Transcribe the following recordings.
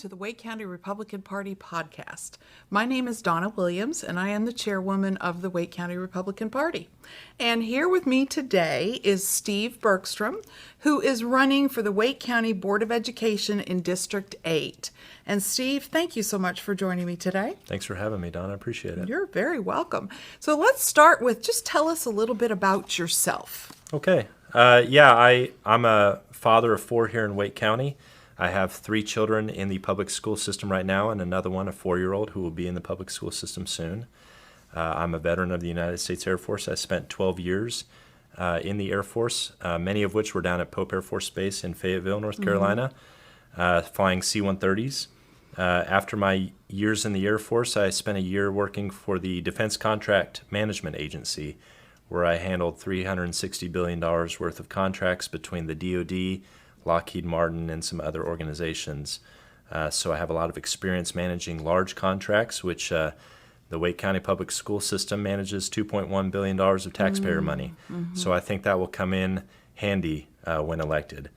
to the Wake County Republican Party podcast. My name is Donna Williams, and I am the chairwoman of the Wake County Republican Party. And here with me today is Steve Bergstrom, who is running for the Wake County Board of Education in District 8. And Steve, thank you so much for joining me today. Thanks for having me, Donna. I appreciate it. You're very welcome. So let's start with just tell us a little bit about yourself. Okay. I'm a father of 4 here in Wake County. I have 3 children in the public school system right now and another one, a 4-year-old, who will be in the public school system soon. I'm a veteran of the United States Air Force. I spent 12 years in the Air Force, many of which were down at Pope Air Force Base in Fayetteville, North Carolina, flying C-130s. After my years in the Air Force, I spent a year working for the Defense Contract Management Agency, where I handled $360 billion worth of contracts between the DoD, Lockheed Martin, and some other organizations. So I have a lot of experience managing large contracts, which the Wake County Public School System manages $2.1 billion of taxpayer money. So I think that will come in handy when elected.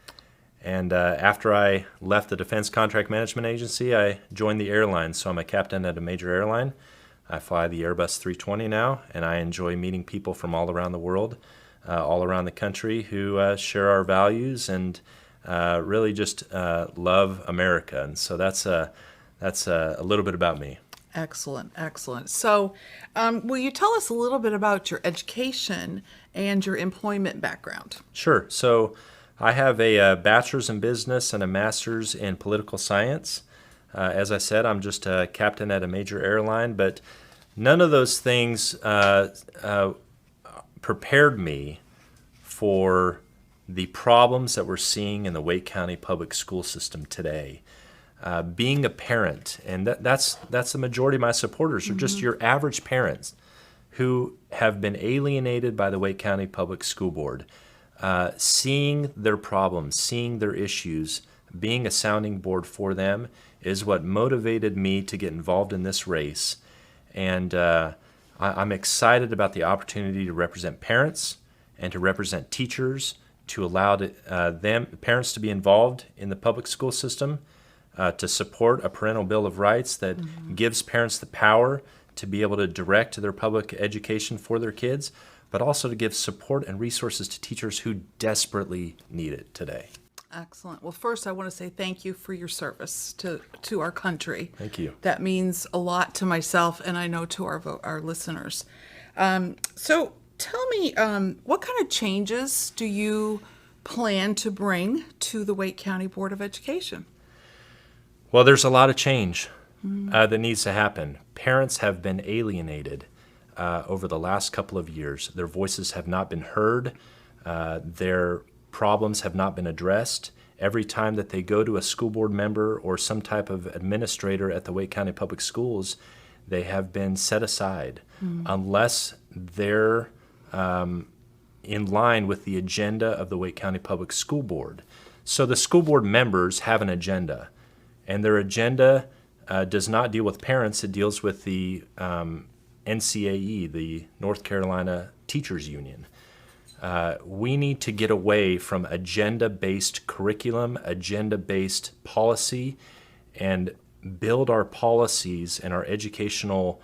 And after I left the Defense Contract Management Agency, I joined the airline. So I'm a captain at a major airline. I fly the Airbus 320 now, and I enjoy meeting people from all around the world, all around the country who share our values and really just love America. And so that's a little bit about me. Excellent, excellent. So will you tell us a little bit about your education and your employment background? Sure. So I have a bachelor's in business and a master's in political science. As I said, I'm just a captain at a major airline, but none of those things prepared me for the problems that we're seeing in the Wake County public school system today. Being a parent, and that's the majority of my supporters, are just your average parents who have been alienated by the Wake County Public School Board. Seeing their problems, seeing their issues, being a sounding board for them is what motivated me to get involved in this race. And I'm excited about the opportunity to represent parents and to represent teachers, to allow parents to be involved in the public school system, to support a parental bill of rights that gives parents the power to be able to direct their public education for their kids, but also to give support and resources to teachers who desperately need it today. Excellent. Well, first, I want to say thank you for your service to our country. Thank you. That means a lot to myself, and I know to our listeners. So tell me, what kind of changes do you plan to bring to the Wake County Board of Education? Well, there's a lot of change that needs to happen. Parents have been alienated over the last couple of years. Their voices have not been heard. Their problems have not been addressed. Every time that they go to a school board member or some type of administrator at the Wake County Public Schools, they have been set aside unless they're in line with the agenda of the Wake County Public School Board. So the school board members have an agenda, and their agenda does not deal with parents. It deals with the NCAE, the North Carolina Teachers Union. We need to get away from agenda-based curriculum, agenda-based policy, and build our policies and our educational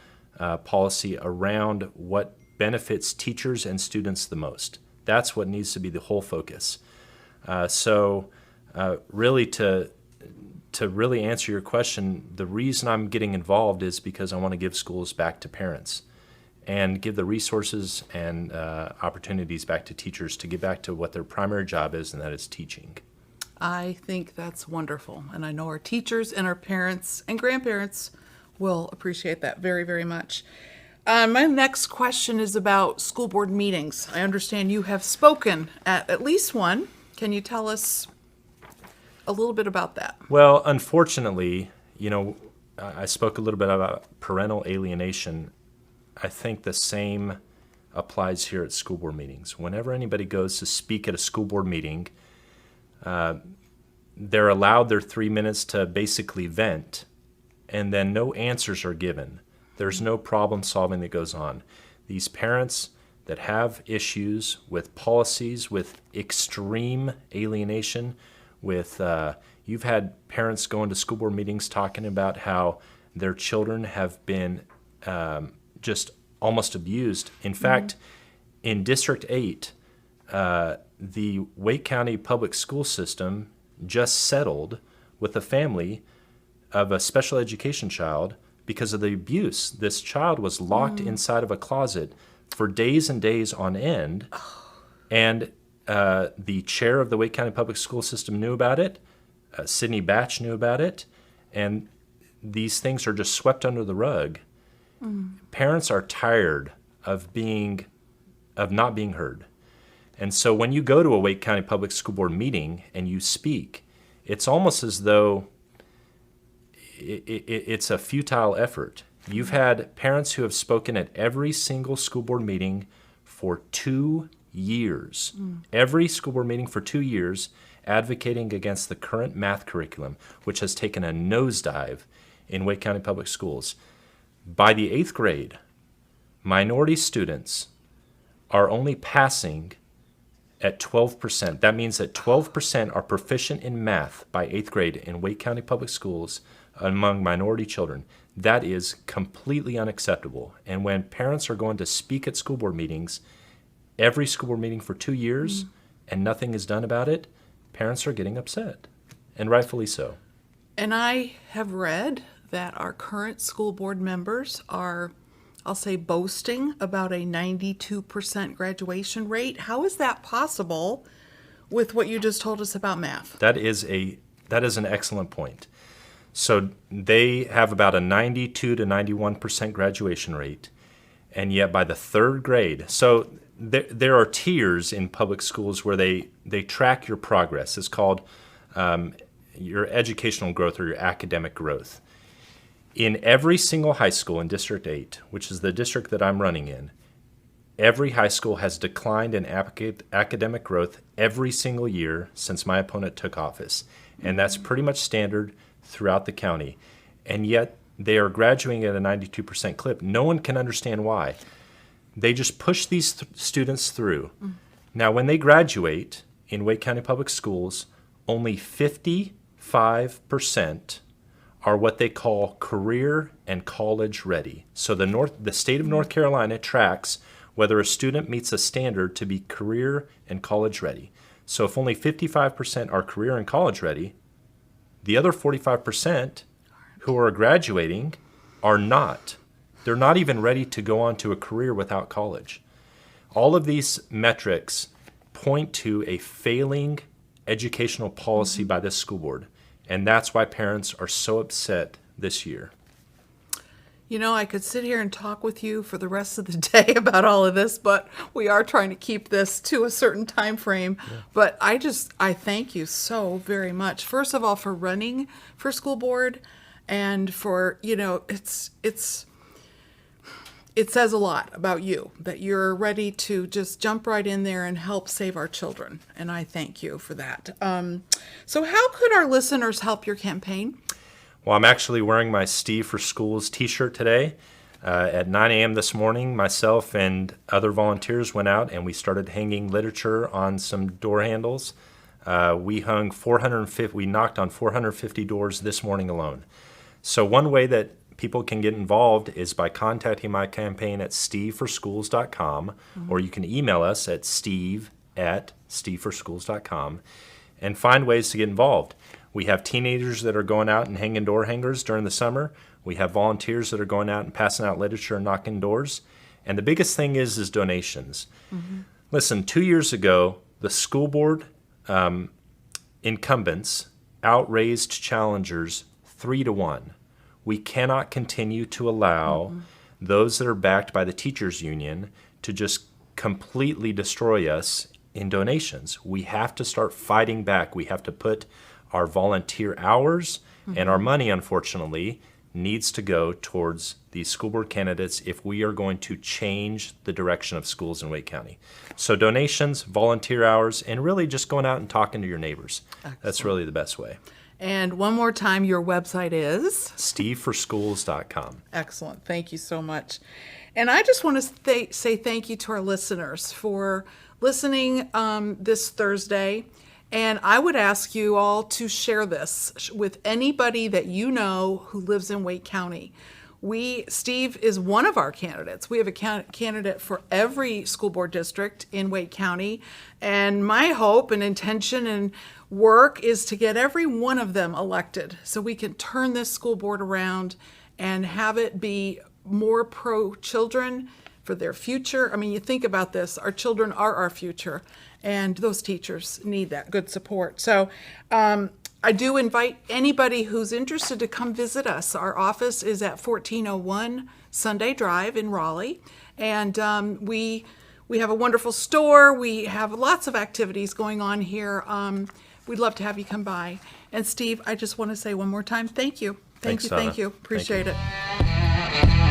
policy around what benefits teachers and students the most. That's what needs to be the whole focus. Really to really answer your question, the reason I'm getting involved is because I want to give schools back to parents and give the resources and opportunities back to teachers to get back to what their primary job is, and that is teaching. I think that's wonderful, and I know our teachers and our parents and grandparents will appreciate that very, very much. My next question is about school board meetings. I understand you have spoken at least one. Can you tell us a little bit about that? Well, unfortunately, I spoke a little bit about parental alienation. I think the same applies here at school board meetings. Whenever anybody goes to speak at a school board meeting, they're allowed their 3 minutes to basically vent, and then no answers are given. There's no problem solving that goes on. These parents that have issues with policies, with extreme alienation, with You've had parents going to school board meetings talking about how their children have been just almost abused. In fact, in District 8, the Wake County Public School System just settled with a family of a special education child because of the abuse. This child was locked inside of a closet for days and days on end, and the chair of the Wake County Public School System knew about it. Sydney Batch knew about it, and these things are just swept under the rug. Parents are tired of not being heard. And so when you go to a Wake County Public School Board meeting and you speak, it's almost as though it's a futile effort. You've had parents who have spoken at every single school board meeting for 2 years. Every school board meeting for 2 years, advocating against the current math curriculum, which has taken a nosedive in Wake County Public Schools. By the 8th grade, minority students are only passing at 12%. That means that 12% are proficient in math by 8th grade in Wake County Public Schools among minority children. That is completely unacceptable. And when parents are going to speak at school board meetings, every school board meeting for 2 years, and nothing is done about it, parents are getting upset, and rightfully so. And I have read that our current school board members are, I'll say, boasting about a 92% graduation rate. How is that possible with what you just told us about math? That is an excellent point. So they have about a 92 to 91% graduation rate, and yet by the 3rd grade, so there are tiers in public schools where they track your progress. It's called your educational growth or your academic growth. In every single high school in District 8, which is the district that I'm running in, every high school has declined in academic growth every single year since my opponent took office. And that's pretty much standard throughout the county. And yet they are graduating at a 92% clip. No one can understand why. They just push these students through. Now, when they graduate in Wake County Public Schools, only 55% are what they call career and college ready. So the state of North Carolina tracks whether a student meets a standard to be career and college ready. So if only 55% are career and college ready, the other 45% who are graduating are not. They're not even ready to go on to a career without college. All of these metrics point to a failing educational policy by this school board. And that's why parents are so upset this year. You know, I could sit here and talk with you for the rest of the day about all of this, but we are trying to keep this to a certain time frame. Yeah. But I thank you so very much. First of all, for running for school board, and for, it says a lot about you, that you're ready to just jump right in there and help save our children. And I thank you for that. So how could our listeners help your campaign? Well, I'm actually wearing my Steve for Schools t-shirt today. At 9 a.m. this morning, myself and other volunteers went out and we started hanging literature on some door handles. We knocked on 450 doors this morning alone. So one way that people can get involved is by contacting my campaign at steveforschools.com, or you can email us at steve@steveforschools.com and find ways to get involved. We have teenagers that are going out and hanging door hangers during the summer. We have volunteers that are going out and passing out literature and knocking doors. And the biggest thing is donations. Listen, 2 years ago, the school board incumbents outraised challengers 3-1. We cannot continue to allow those that are backed by the teachers union to just completely destroy us in donations. We have to start fighting back. We have to put our volunteer hours and our money, unfortunately, needs to go towards these school board candidates if we are going to change the direction of schools in Wake County. So donations, volunteer hours, and really just going out and talking to your neighbors. Excellent. That's really the best way. And one more time, your website is? steveforschools.com. Excellent. Thank you so much. And I just want to say thank you to our listeners for listening this Thursday. And I would ask you all to share this with anybody that you know who lives in Wake County. Steve is one of our candidates. We have a candidate for every school board district in Wake County. And my hope and intention and work is to get every one of them elected so we can turn this school board around and have it be more pro-children for their future. I mean, you think about this, our children are our future, and those teachers need that good support. So I do invite anybody who's interested to come visit us. Our office is at 1401 Sunday Drive in Raleigh, and we have a wonderful store. We have lots of activities going on here. We'd love to have you come by. And Steve, I just want to say one more time, thank you. Thanks, Thank Donna. you. Appreciate Thank it.